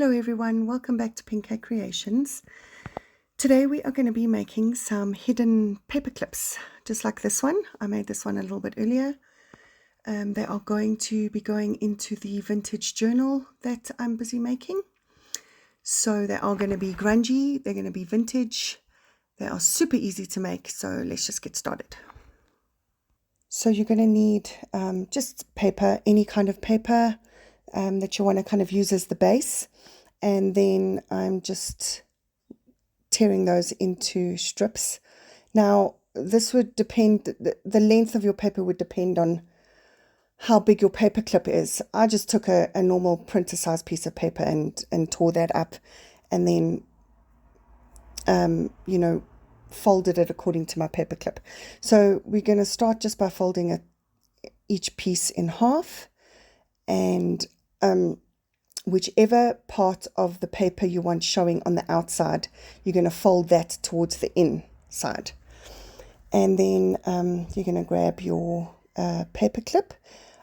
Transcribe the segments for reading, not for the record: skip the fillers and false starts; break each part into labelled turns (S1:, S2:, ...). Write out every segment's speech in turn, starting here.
S1: Hello everyone, welcome back to Pink Cake Creations. Today we are going to be making some hidden paper clips, just like this one. I made this one a little bit earlier. They are going to be going into the vintage journal that I'm busy making. So they are going to be grungy, they're going to be vintage. They are super easy to make, so let's just get started. So you're going to need just paper, any kind of paper that you want to kind of use as the base. And then I'm just tearing those into strips. Now, this would depend, the length of your paper would depend on how big your paper clip is. I just took a normal printer size piece of paper and tore that up, and then, folded it according to my paper clip. So we're going to start just by folding each piece in half, and whichever part of the paper you want showing on the outside, you're going to fold that towards the inside. And then you're going to grab your paper clip.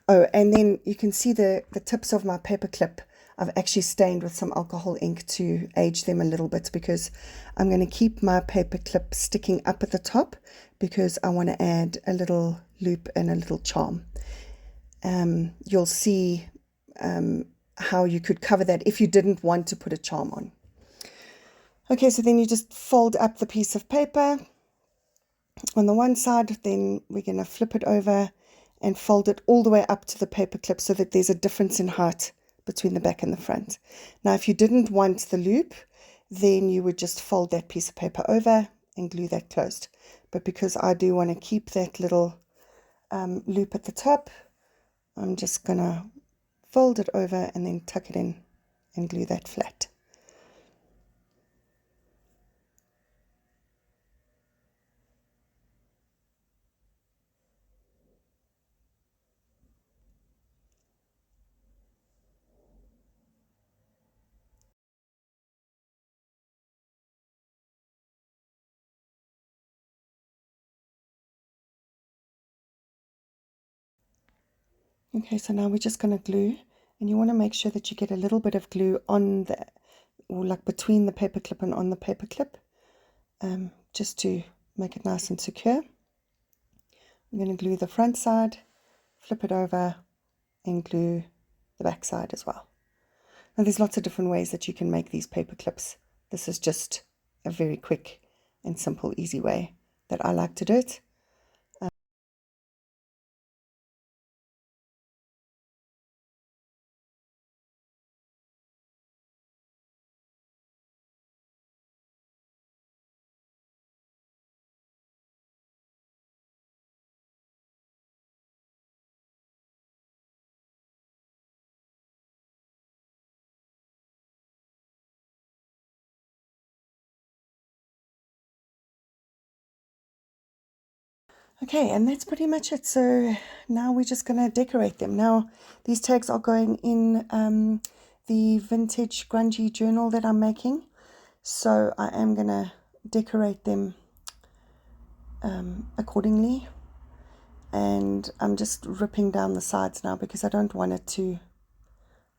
S1: Oh, and then you can see the tips of my paper clip. I've actually stained with some alcohol ink to age them a little bit, because I'm going to keep my paper clip sticking up at the top because I want to add a little loop and a little charm. You'll see how you could cover that if you didn't want to put a charm on. Okay, so then you just fold up the piece of paper on the one side, then we're going to flip it over and fold it all the way up to the paper clip so that there's a difference in height between the back and the front. Now, if you didn't want the loop, then you would just fold that piece of paper over and glue that closed. But because I do want to keep that little loop at the top, I'm just going to fold it over and then tuck it in and glue that flat. Okay, so now we're just going to glue, and you want to make sure that you get a little bit of glue on the, or like between the paper clip and on the paper clip, just to make it nice and secure. I'm going to glue the front side, flip it over, and glue the back side as well. Now there's lots of different ways that you can make these paper clips. This is just a very quick and simple, easy way that I like to do it. Okay, and that's pretty much it. So now we're just going to decorate them. Now, these tags are going in the vintage grungy journal that I'm making. So I am going to decorate them accordingly. And I'm just ripping down the sides now because I don't want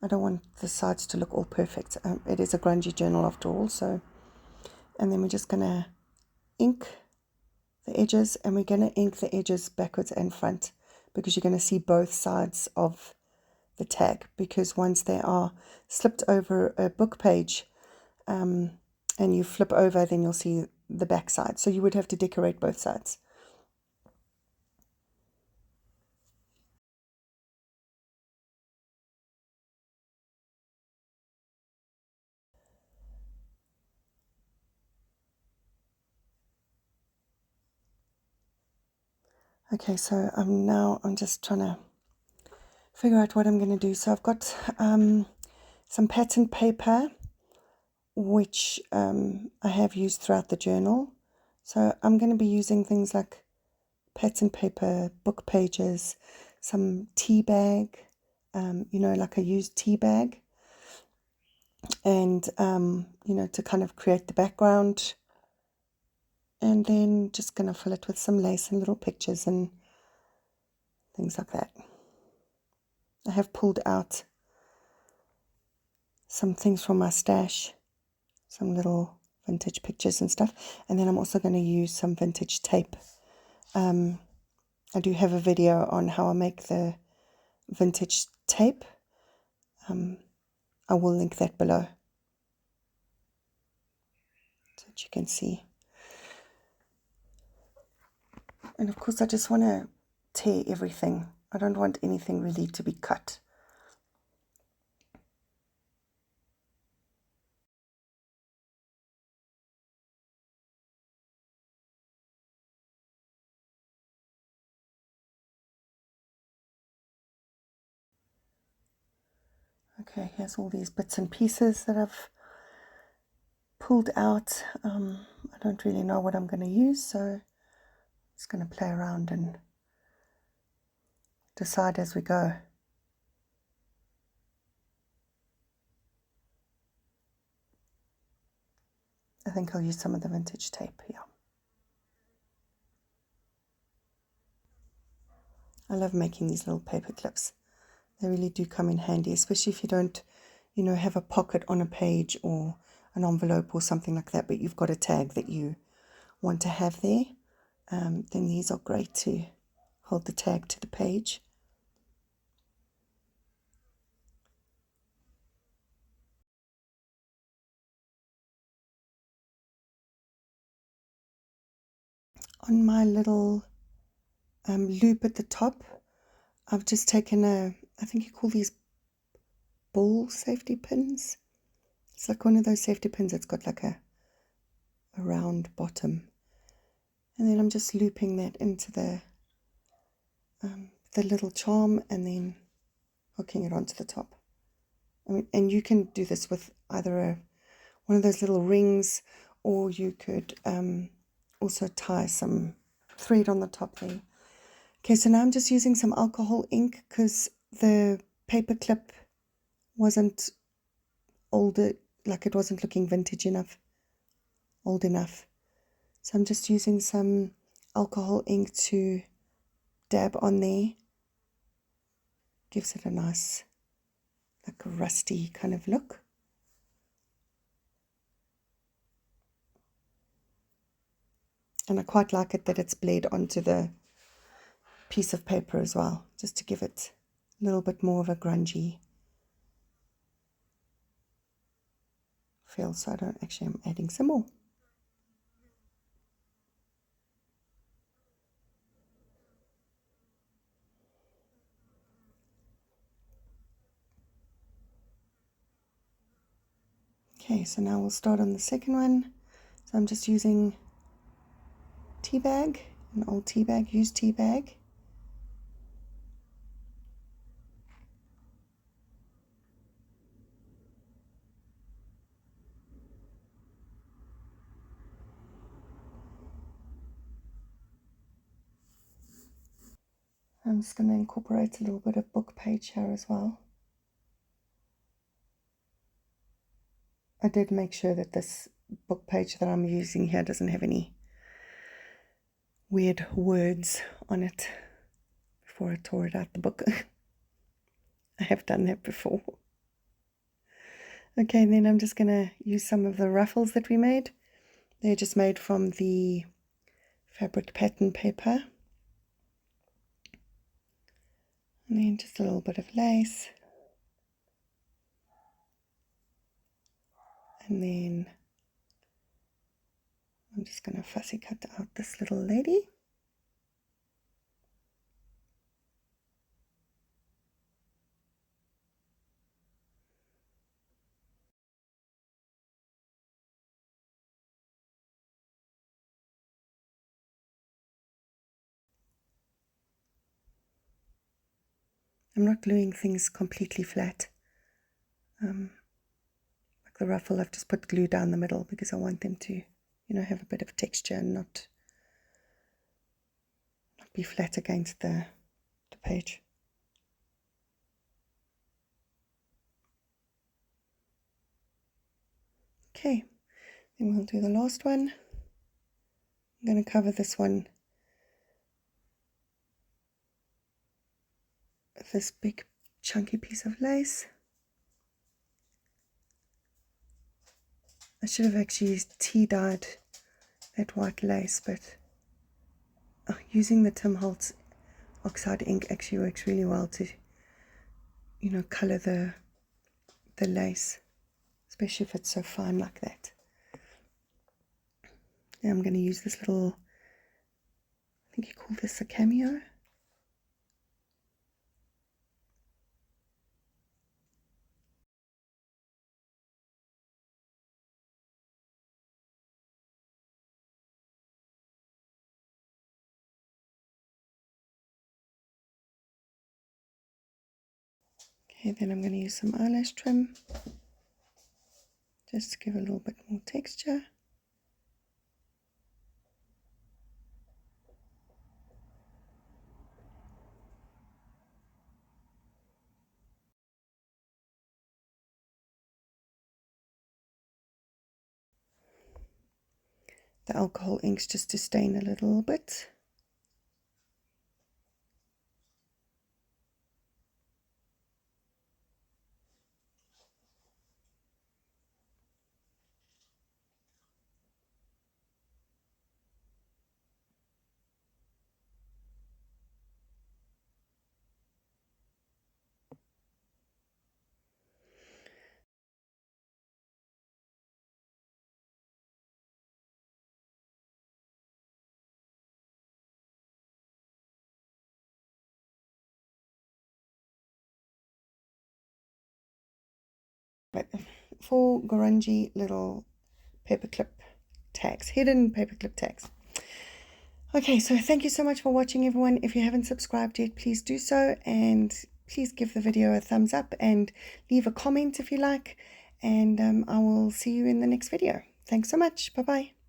S1: the sides to look all perfect. It is a grungy journal after all. So, and then we're just going to ink the edges, and we're going to ink the edges backwards and front, because you're going to see both sides of the tag, because once they are slipped over a book page and you flip over, then you'll see the back side. So you would have to decorate both sides. Okay, so I'm just trying to figure out what I'm going to do. So I've got some pattern paper, which I have used throughout the journal. So I'm going to be using things like pattern paper, book pages, some tea bag, like a used tea bag, and, to kind of create the background. And then just going to fill it with some lace and little pictures and things like that. I have pulled out some things from my stash, some little vintage pictures and stuff. And then I'm also going to use some vintage tape. I do have a video on how I make the vintage tape. I will link that below so that you can see. And of course I just want to tear everything. I don't want anything really to be cut. Okay, here's all these bits and pieces that I've pulled out. I don't really know what I'm going to use, so I'm just going to play around and decide as we go. I think I'll use some of the vintage tape here. I love making these little paper clips. They really do come in handy, especially if you don't, have a pocket on a page or an envelope or something like that, but you've got a tag that you want to have there. Then these are great to hold the tag to the page. On my little loop at the top, I've just taken I think you call these ball safety pins. It's like one of those safety pins that's got like a round bottom. And then I'm just looping that into the little charm and then hooking it onto the top. And you can do this with either one of those little rings, or you could also tie some thread on the top there. Okay, so now I'm just using some alcohol ink because the paper clip wasn't older, like it wasn't looking vintage enough, old enough. So I'm just using some alcohol ink to dab on there. Gives it a nice, like a rusty kind of look. And I quite like it that it's bled onto the piece of paper as well, just to give it a little bit more of a grungy feel. So I'm adding some more. Okay, so now we'll start on the second one. So I'm just using tea bag, an old tea bag, used tea bag. I'm just going to incorporate a little bit of book page here as well. I did make sure that this book page that I'm using here doesn't have any weird words on it before I tore it out the book. I have done that before. Okay, then I'm just going to use some of the ruffles that we made. They're just made from the fabric pattern paper. And then just a little bit of lace. And then I'm just going to fussy cut out this little lady. I'm not gluing things completely flat. Like the ruffle, I've just put glue down the middle because I want them to, have a bit of texture and not be flat against the page. Okay, then we'll do the last one. I'm going to cover this one with this big chunky piece of lace. I should have actually tea dyed that white lace, but using the Tim Holtz oxide ink actually works really well to, you know, color the lace, especially if it's so fine like that. Now I'm going to use this little, I think you call this a cameo. Okay, then I'm going to use some eyelash trim just to give a little bit more texture. The alcohol inks just to stain a little bit. But four grungy little paperclip tags, hidden paperclip tags. Okay, so thank you so much for watching, everyone. If you haven't subscribed yet, please do so, and please give the video a thumbs up and leave a comment if you like, and I will see you in the next video. Thanks so much. Bye bye.